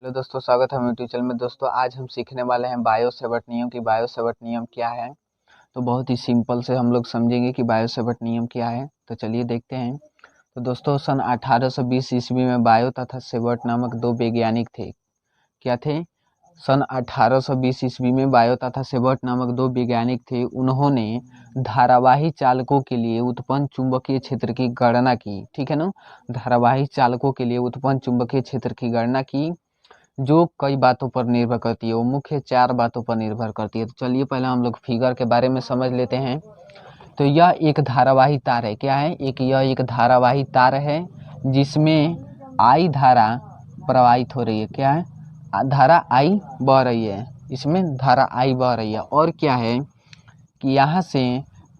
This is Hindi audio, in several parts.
हेलो दोस्तों, स्वागत है मेरे यूट्यूब चैनल में। दोस्तों आज हम सीखने वाले हैं बायो सेवर्ट नियम की। बायो सेवर्ट नियम क्या है, तो बहुत ही सिंपल से हम लोग समझेंगे कि बायो सेवर्ट नियम क्या है। तो चलिए देखते हैं। तो दोस्तों सन 1820 ईस्वी में बायो तथा सेवर्ट नामक दो वैज्ञानिक थे। क्या थे? सन 1820 ईस्वी में बायो तथा सेवर्ट नामक दो वैज्ञानिक थे। उन्होंने धारावाही चालकों के लिए उत्पन्न चुंबकीय क्षेत्र की गणना की। ठीक है ना, धारावाही चालकों के लिए उत्पन्न चुंबकीय क्षेत्र की गणना की, जो कई बातों पर निर्भर करती है। वो मुख्य 4 बातों पर निर्भर करती है। तो चलिए पहले हम लोग फिगर के बारे में समझ लेते हैं। तो यह एक धारावाही तार है। क्या है? यह एक धारावाही तार है जिसमें आई धारा प्रवाहित हो रही है। क्या है? धारा आई बह रही है, इसमें धारा आई बह रही है। और क्या है कि यहाँ से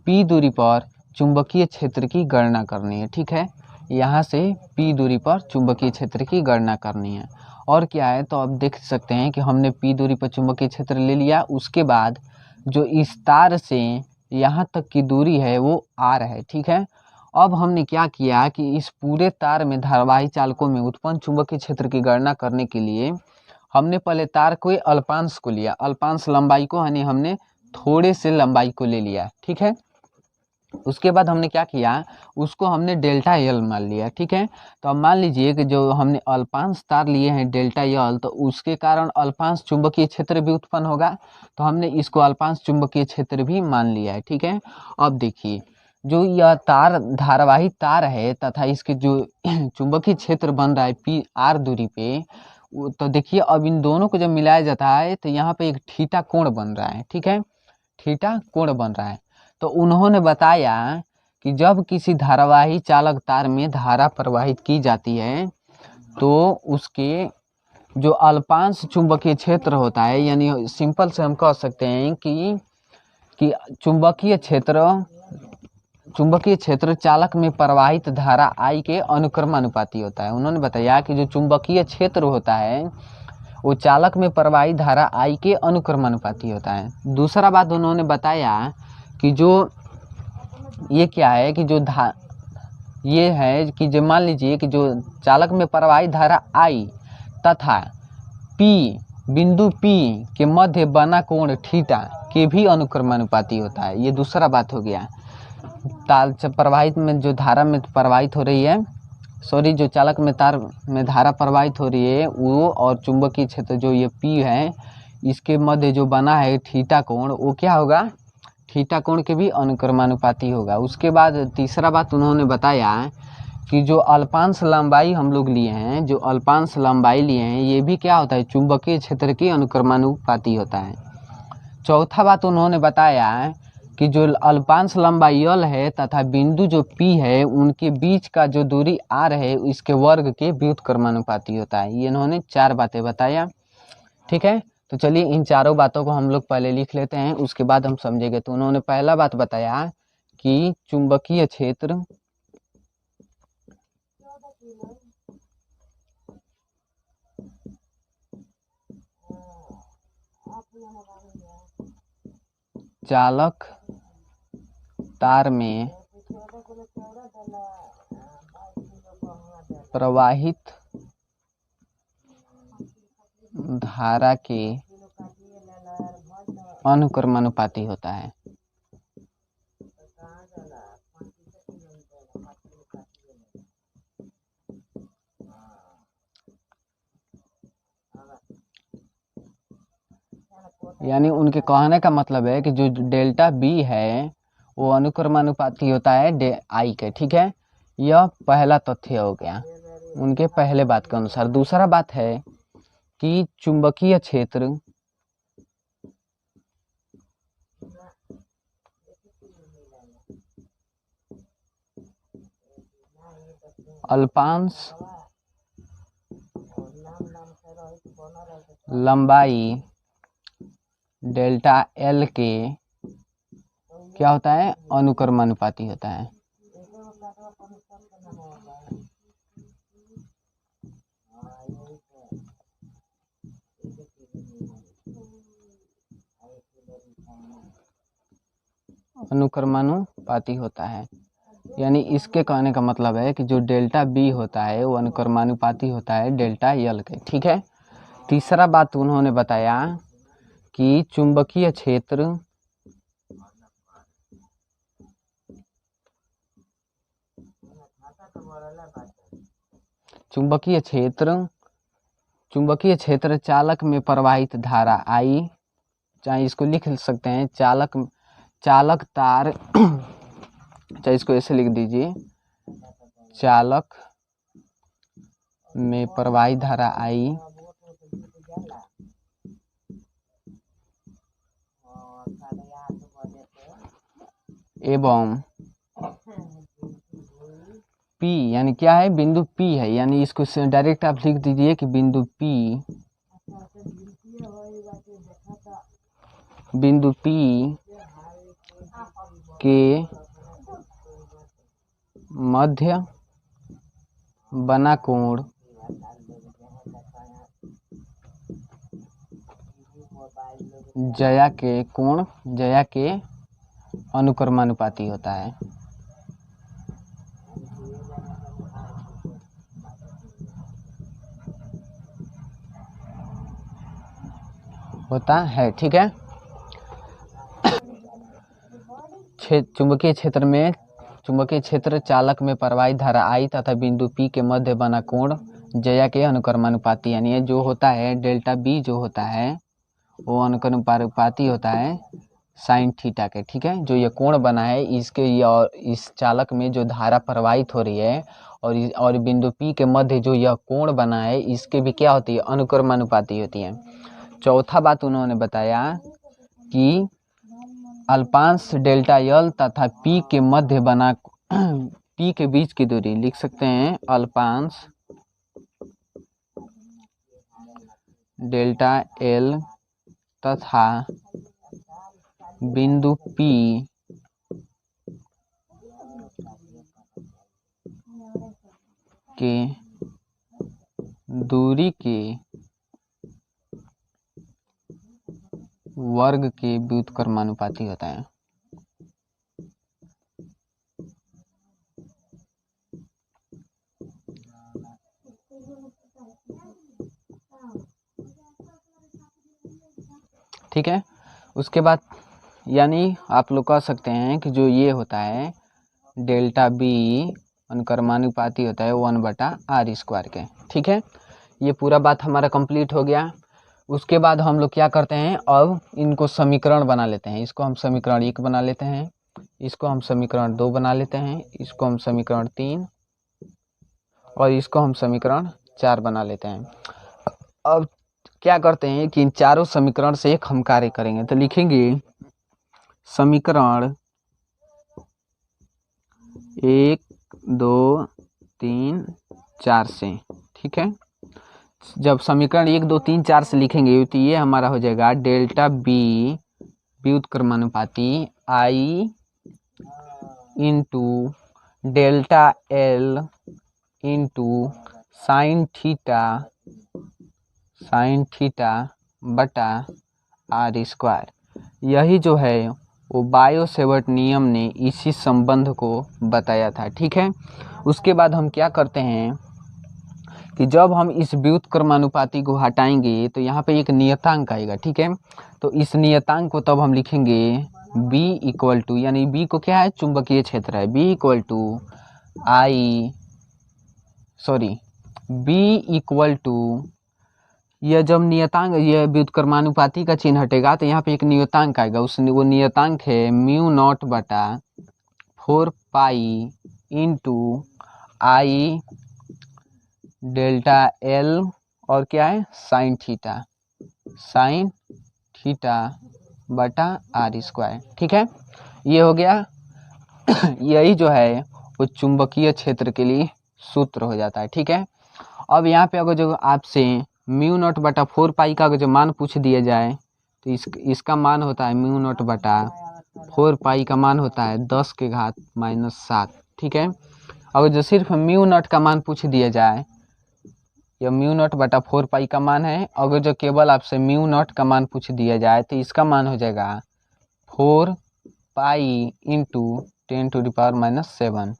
P दूरी पर चुंबकीय क्षेत्र की गणना करनी है। ठीक है, यहाँ से P दूरी पर चुंबकीय क्षेत्र की गणना करनी है। और क्या है, तो आप देख सकते हैं कि हमने P दूरी पर चुंबकीय क्षेत्र ले लिया। उसके बाद जो इस तार से यहाँ तक की दूरी है वो R है। ठीक है, अब हमने क्या किया कि इस पूरे तार में धारावाही चालकों में उत्पन्न चुंबकीय क्षेत्र की गणना करने के लिए हमने पहले तार को अल्पांश को लिया, अल्पांश लंबाई को, यानी हमने थोड़े से लंबाई को ले लिया। ठीक है, उसके बाद हमने क्या किया, उसको हमने डेल्टा एल मान लिया। ठीक है, तो अब मान लीजिए कि जो हमने अल्पांश तार लिए हैं डेल्टा एल, तो उसके कारण अल्पांश चुंबकीय क्षेत्र भी उत्पन्न होगा। तो हमने इसको अल्पांश चुंबकीय क्षेत्र भी मान लिया है। ठीक है, अब देखिए जो यह तार धारावाही तार है तथा इसके जो चुंबकीय क्षेत्र बन रहा है पी आर दूरी पे, तो देखिए अब इन दोनों को जब मिलाया जाता है तो यहाँ पे एक थीटा कोण बन रहा है। ठीक है, थीटा कोण बन रहा है। तो उन्होंने बताया कि जब किसी धारावाही चालक तार में धारा प्रवाहित की जाती है तो उसके जो अल्पांश चुंबकीय क्षेत्र होता है, यानी सिंपल से हम कह सकते हैं कि चुंबकीय क्षेत्र चालक में प्रवाहित धारा I के अनुक्रमानुपाती होता है। उन्होंने बताया कि जो चुंबकीय क्षेत्र होता है वो चालक में प्रवाहित धारा I के अनुक्रमानुपाती होता है। दूसरा बात उन्होंने बताया कि जो ये क्या है कि ये है कि जो मान लीजिए कि जो चालक में प्रवाहित धारा I तथा बिंदु P के मध्य बना कोण थीटा के भी अनुक्रमानुपाती होता है। ये दूसरा बात हो गया। प्रवाहित में जो धारा में प्रवाहित हो रही है, जो चालक में तार में धारा प्रवाहित हो रही है वो और चुंबकीय क्षेत्र जो ये P है, इसके मध्य जो बना है थीटा कोण, वो क्या होगा, थीटा कोण के भी अनुक्रमानुपाती होगा। उसके बाद तीसरा बात उन्होंने बताया कि जो अल्पांश लंबाई हम लोग लिए हैं, जो अल्पांश लंबाई लिए हैं, ये भी क्या होता है, चुंबकीय क्षेत्र के अनुक्रमानुपाती होता है। चौथा बात उन्होंने बताया कि जो अल्पांश लंबाई L है तथा बिंदु जो P है, उनके बीच का जो दूरी R है, इसके वर्ग के व्युत्क्रमानुपाती होता है। ये इन्होंने 4 बातें बताया। ठीक है, तो चलिए इन चारों बातों को हम लोग पहले लिख लेते हैं, उसके बाद हम समझेंगे। तो उन्होंने पहला बात बताया कि चुंबकीय क्षेत्र चालक तार में प्रवाहित धारा के अनुक्रमानुपाती होता है। यानी उनके कहने का मतलब है कि जो डेल्टा B है वो अनुक्रमानुपाती होता है I के। ठीक है, यह पहला तथ्य हो गया उनके पहले बात के अनुसार। दूसरा बात है कि चुंबकीय क्षेत्र अल्पांश लंबाई डेल्टा L के क्या होता है, अनुक्रमानुपाती होता है। अनुक्रमानुपाती होता है, यानी इसके कहने का मतलब है कि जो डेल्टा B होता है वो अनुक्रमानुपाती होता है डेल्टा L के। ठीक है, तीसरा बात उन्होंने बताया कि चुंबकीय क्षेत्र चुंबकीय क्षेत्र चालक में प्रवाहित धारा आई, चाहे इसको लिख सकते हैं चालक तार चाहे इसको ऐसे लिख दीजिए, चालक में प्रवाहित धारा आई एवं P यानी क्या है, बिंदु P है, यानी इसको डायरेक्ट आप लिख दीजिए कि बिंदु P के मध्य बना कोण जया के अनुक्रमानुपाती होता है। ठीक है। चुंबकीय क्षेत्र चालक में प्रवाहित धारा आई तथा बिंदु P के मध्य बना कोण जया के अनुक्रमानुपाती, यानी ये जो होता है डेल्टा B जो होता है वो अनुक्रमानुपाती होता है साइन थीटा के। ठीक है, जो ये कोण बना है इसके इस चालक में जो धारा प्रवाहित हो रही है और बिंदु P के मध्य जो यह कोण बना है इसके भी क्या होती है, अनुक्रमानुपाती होती है। चौथा बात उन्होंने बताया कि अल्पांश डेल्टा L तथा P के मध्य बना P के बीच की दूरी लिख सकते हैं, अल्पांश डेल्टा L तथा बिंदु P के दूरी के वर्ग के व्युत्क्रमानुपाती होता है। ठीक है, उसके बाद यानी आप लोग कह सकते हैं कि जो ये होता है डेल्टा B अनुक्रमानुपाती होता है 1/r² के। ठीक है, ये पूरा बात हमारा कंप्लीट हो गया। उसके बाद हम लोग क्या करते हैं, अब इनको समीकरण बना लेते हैं। इसको हम समीकरण 1 बना लेते हैं, इसको हम समीकरण 2 बना लेते हैं, इसको हम समीकरण 3 और इसको हम समीकरण 4 बना लेते हैं। अब क्या करते हैं कि इन चारों समीकरण से एक हम कार्य करेंगे, तो लिखेंगे समीकरण 1 2 3 4 से। ठीक है, जब समीकरण 1 2 3 4 से लिखेंगे तो ये हमारा हो जाएगा delta B व्युत्क्रमानुपाती I into delta L into sine theta बटा r²। यही जो है वो बायो-सेवर्ट नियम ने इसी संबंध को बताया था। ठीक है, उसके बाद हम क्या करते हैं कि जब हम इस व्युत्क्रमानुपाती को हटाएंगे तो यहाँ पे एक नियतांक आएगा। ठीक है, तो इस नियतांक को तब हम लिखेंगे B इक्वल टू, यानी B को क्या है, चुंबकीय क्षेत्र है, B इक्वल टू यह जब नियतांक यह व्युत्क्रमानुपाती का चिन्ह हटेगा तो यहाँ पे एक नियतांक आएगा, वो नियतांक है μ0/4 pi into I delta L और क्या है साइन थीटा बटा r²। ठीक है, ये हो गया। यही जो है वो चुंबकीय क्षेत्र के लिए सूत्र हो जाता है। ठीक है, अब यहाँ पे अगर जो आपसे μ0/4 पाई का अगर जो मान पूछ दिया जाए तो इसका मान होता है μ0/4 पाई का मान होता है 10⁻⁻7। ठीक है, अगर जो सिर्फ μ0 का मान पूछ दिया जाए, यह μ0/4 पाई का मान है, अगर जो केवल आपसे μ0 का मान पूछ दिया जाए तो इसका मान हो जाएगा 4 पाई इंटू 10⁻⁻7।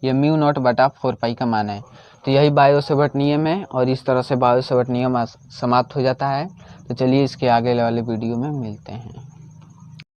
यह μ0/4 पाई का मान है। तो यही बायो सेवर्ट नियम है और इस तरह से बायो सेवर्ट नियम समाप्त हो जाता है। तो चलिए इसके आगे वाले वीडियो में मिलते हैं।